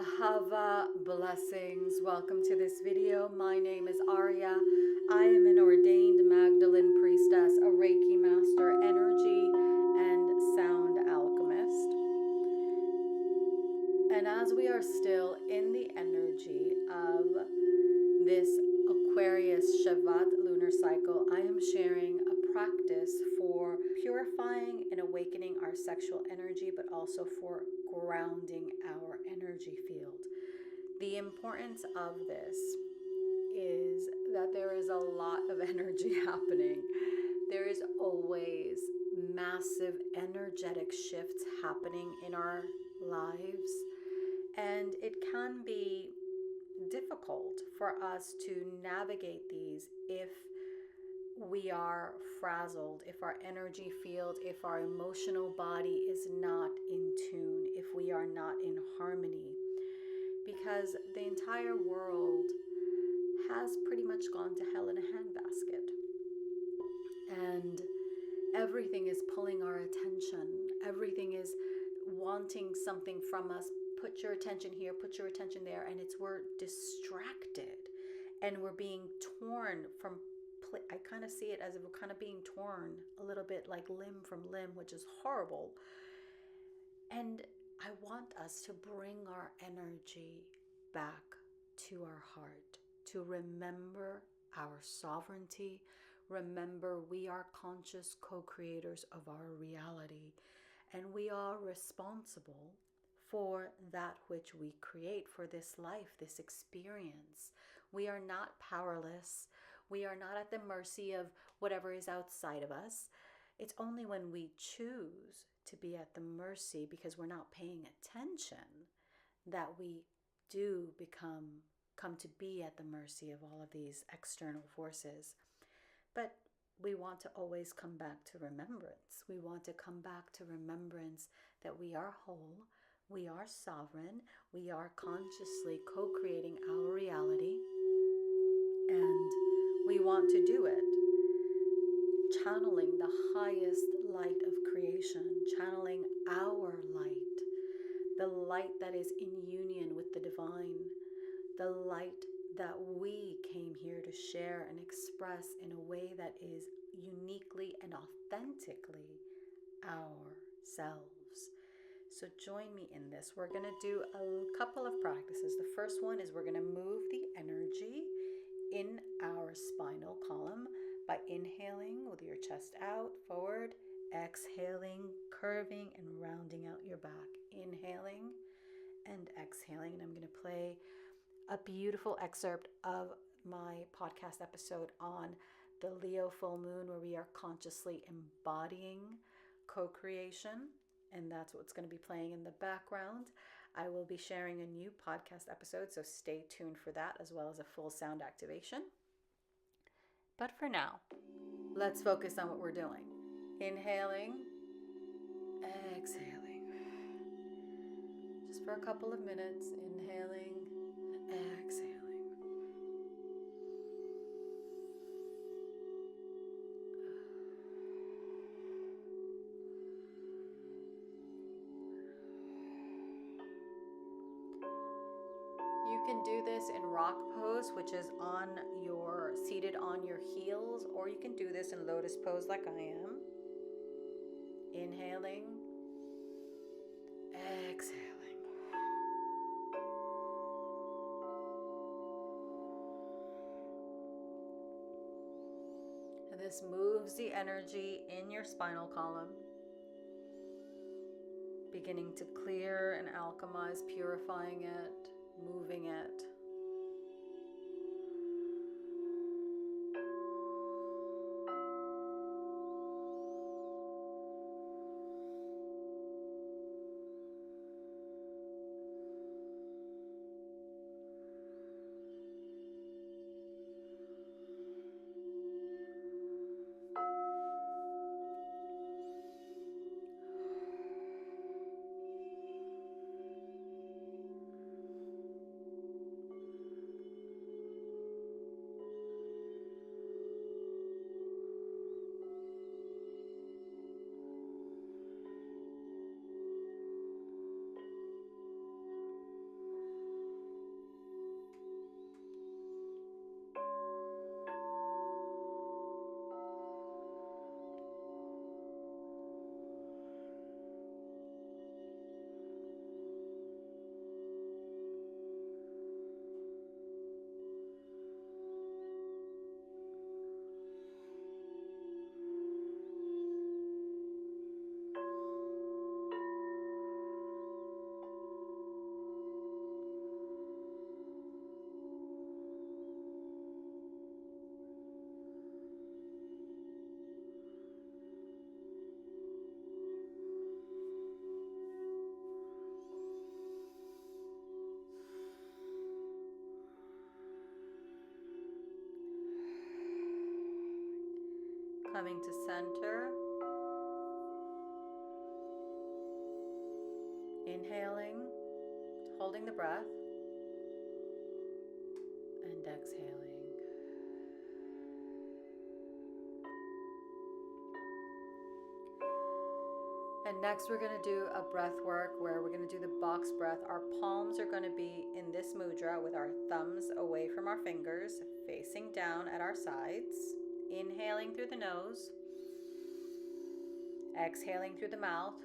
Ahava blessings. Welcome to this video. My name is Aurea. I am an ordained Magdalene priestess, a Reiki master, energy and sound alchemist. And as we are still in the energy of this Aquarius Shavat lunar cycle, I am sharing a practice for purifying and awakening our sexual energy, but also for grounding our energy field. The importance of this is that there is a lot of energy happening. There is always massive energetic shifts happening in our lives, and it can be difficult for us to navigate these if we are frazzled, if our energy field, if our emotional body is not in tune, if we are not in harmony, because the entire world has pretty much gone to hell in a handbasket, and everything is pulling our attention. Everything is wanting something from us. Put your attention here, put your attention there, and we're distracted, and we're being torn from, I kind of see it as if we're kind of being torn a little bit like limb from limb, which is horrible. And I want us to bring our energy back to our heart, to remember our sovereignty. Remember, we are conscious co-creators of our reality, and we are responsible for that which we create, for this life, this experience. We are not powerless. We are not at the mercy of whatever is outside of us. It's only when we choose to be at the mercy, because we're not paying attention, that we do come to be at the mercy of all of these external forces. But we want to always come back to remembrance. We want to come back to remembrance that we are whole, we are sovereign, we are consciously co-creating our reality, and we want to do it channeling the highest light of creation, channeling our light, the light that is in union with the divine, the light that we came here to share and express in a way that is uniquely and authentically ourselves. So join me in this. We're going to do a couple of practices. The first one is we're going to move the energy in our spinal column by inhaling with your chest out, forward, exhaling, curving and rounding out your back. Inhaling and exhaling. And I'm going to play a beautiful excerpt of my podcast episode on the Leo full moon, where we are consciously embodying co-creation. And that's what's going to be playing in the background. I will be sharing a new podcast episode, so stay tuned for that, as well as a full sound activation. But for now, let's focus on what we're doing. Inhaling, exhaling. Just for a couple of minutes, inhaling, exhaling. You can do this in rock pose, which is seated on your heels, or you can do this in lotus pose like I am. Inhaling, exhaling. And this moves the energy in your spinal column, beginning to clear and alchemize, purifying it, moving it. Coming to center. Inhaling, holding the breath, and exhaling. And next we're going to do a breath work where we're going to do the box breath. Our palms are going to be in this mudra with our thumbs away from our fingers, facing down at our sides. Inhaling through the nose, exhaling through the mouth,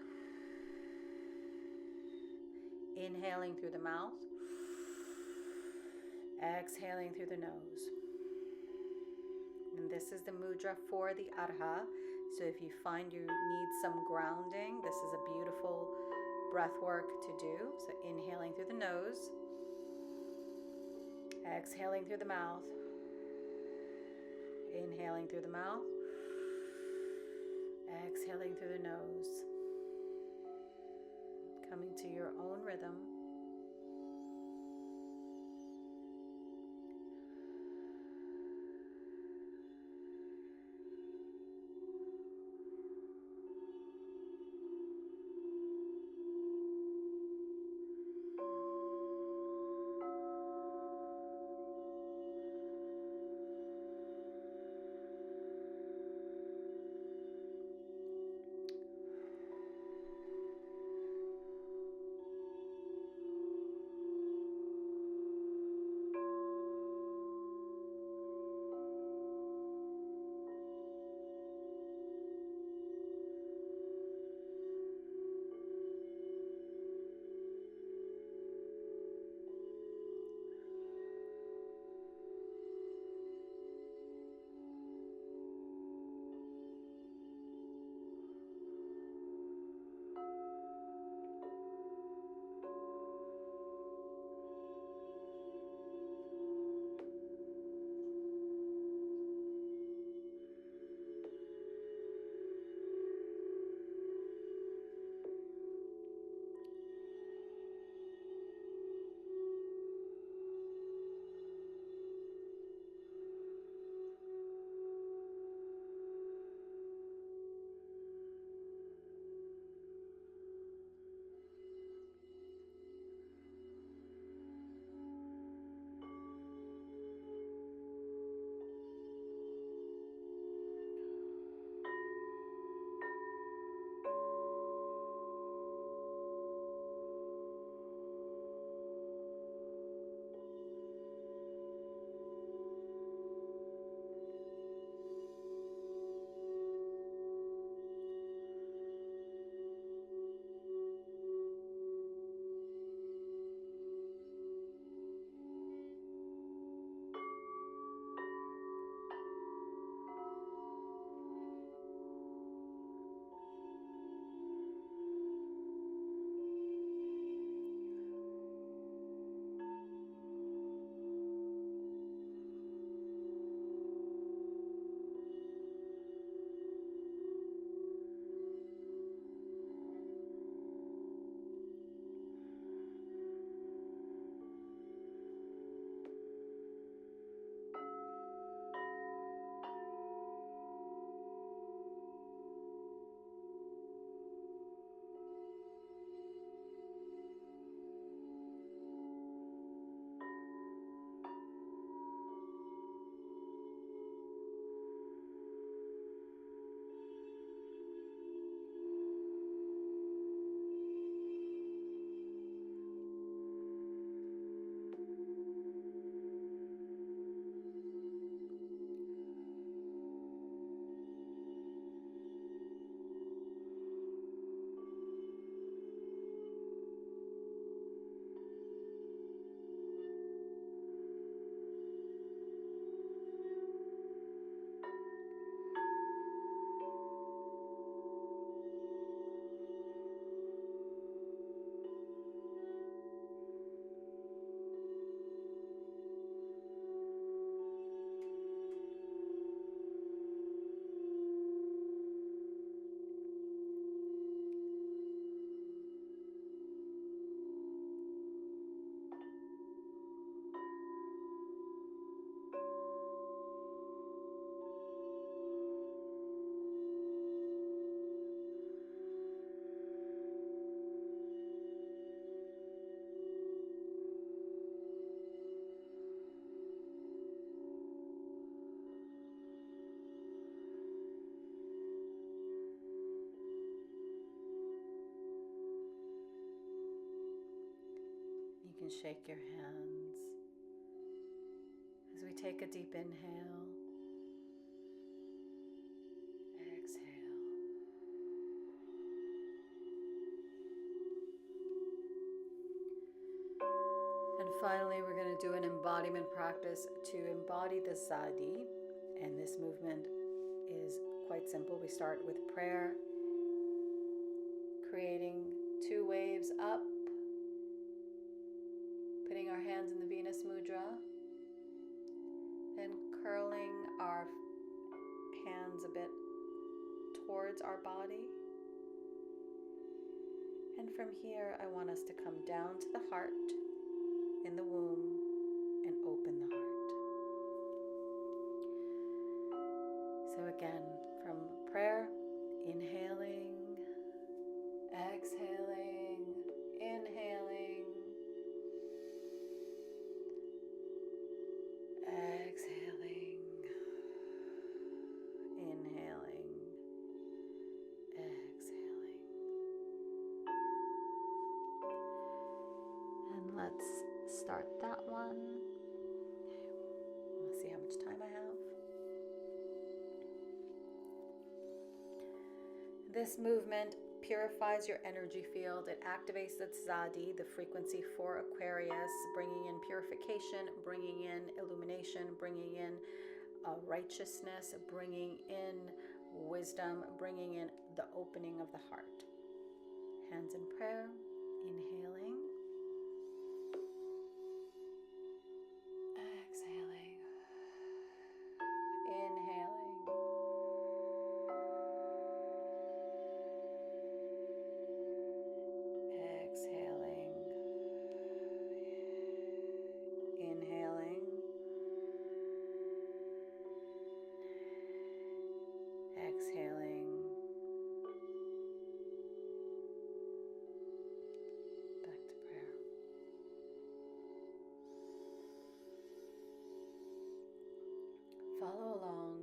inhaling through the mouth, exhaling through the nose. And this is the mudra for the Arha. So if you find you need some grounding, this is a beautiful breath work to do. So inhaling through the nose, exhaling through the mouth, inhaling through the mouth, exhaling through the nose. Coming to your own rhythm. can shake your hands as we take a deep inhale. Exhale. And finally, we're going to do an embodiment practice to embody the Zadi. And this movement is quite simple. We start with prayer, creating 2 waves up, putting our hands in the Venus Mudra, then curling our hands a bit towards our body. And from here, I want us to come down to the heart in the womb and open the heart. So again, from prayer, inhaling, exhaling, inhaling, exhaling, inhaling, exhaling. And let's start that one. Let's see how much time I have. This movement purifies your energy field. It activates the Tzadi, the frequency for Aquarius, bringing in purification, bringing in illumination, bringing in righteousness, bringing in wisdom, bringing in the opening of the heart. Hands in prayer, inhaling, exhaling, inhaling, exhaling, inhaling, exhaling, back to prayer. Follow along.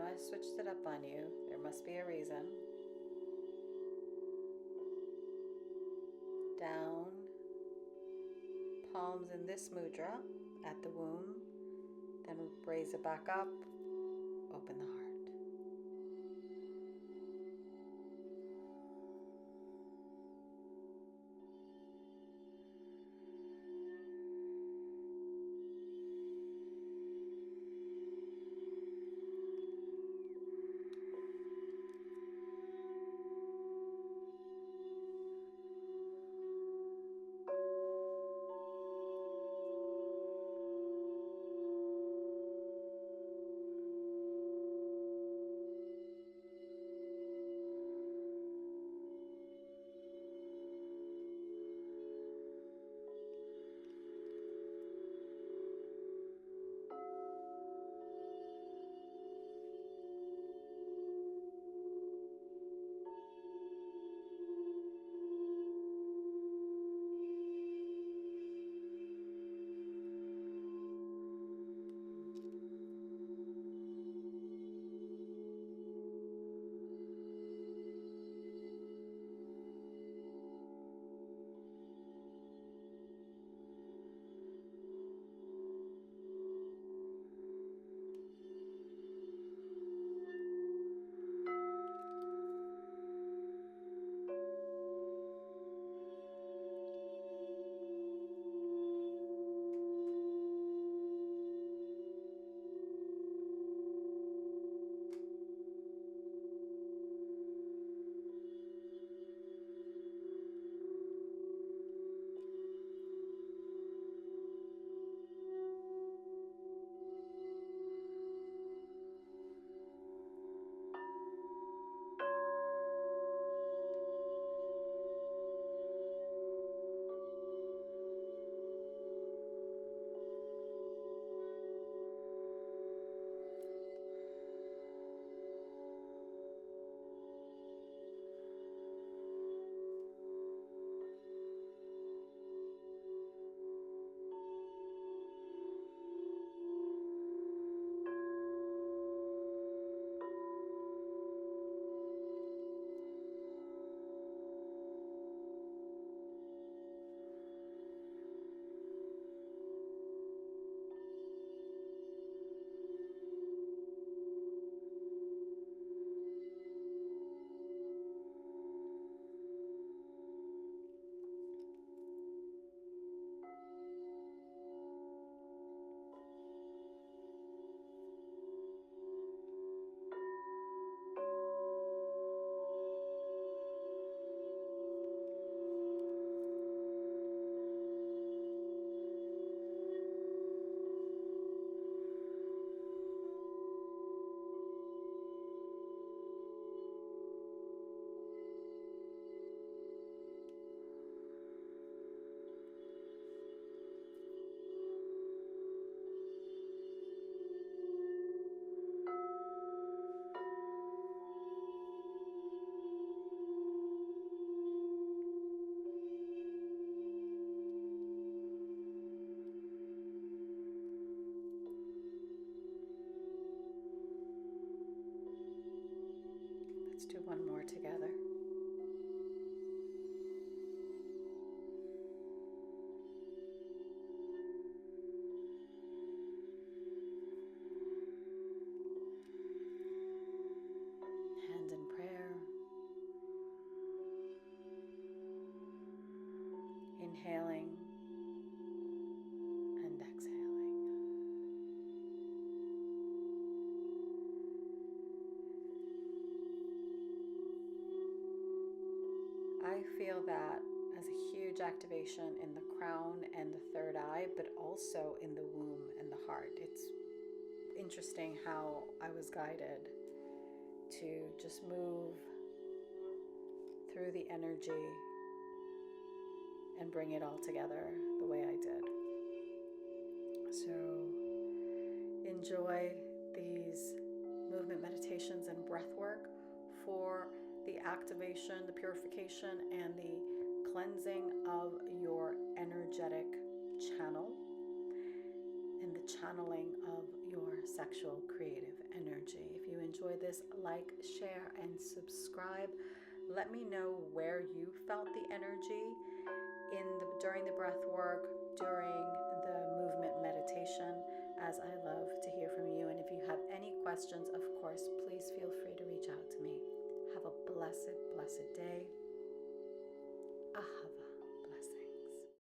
I switched it up on you. There must be a reason. Down, palms in this mudra at the womb, then raise it back up, open the heart. Inhaling and exhaling. I feel that as a huge activation in the crown and the third eye, but also in the womb and the heart. It's interesting how I was guided to just move through the energy and bring it all together the way I did. So enjoy these movement meditations and breath work for the activation, the purification, and the cleansing of your energetic channel and the channeling of your sexual creative energy. If you enjoy this, like, share, and subscribe. Let me know where you felt the energy during the breath work, during the movement meditation, as I love to hear from you. And if you have any questions, of course, please feel free to reach out to me. Have a blessed, blessed day. Ahava.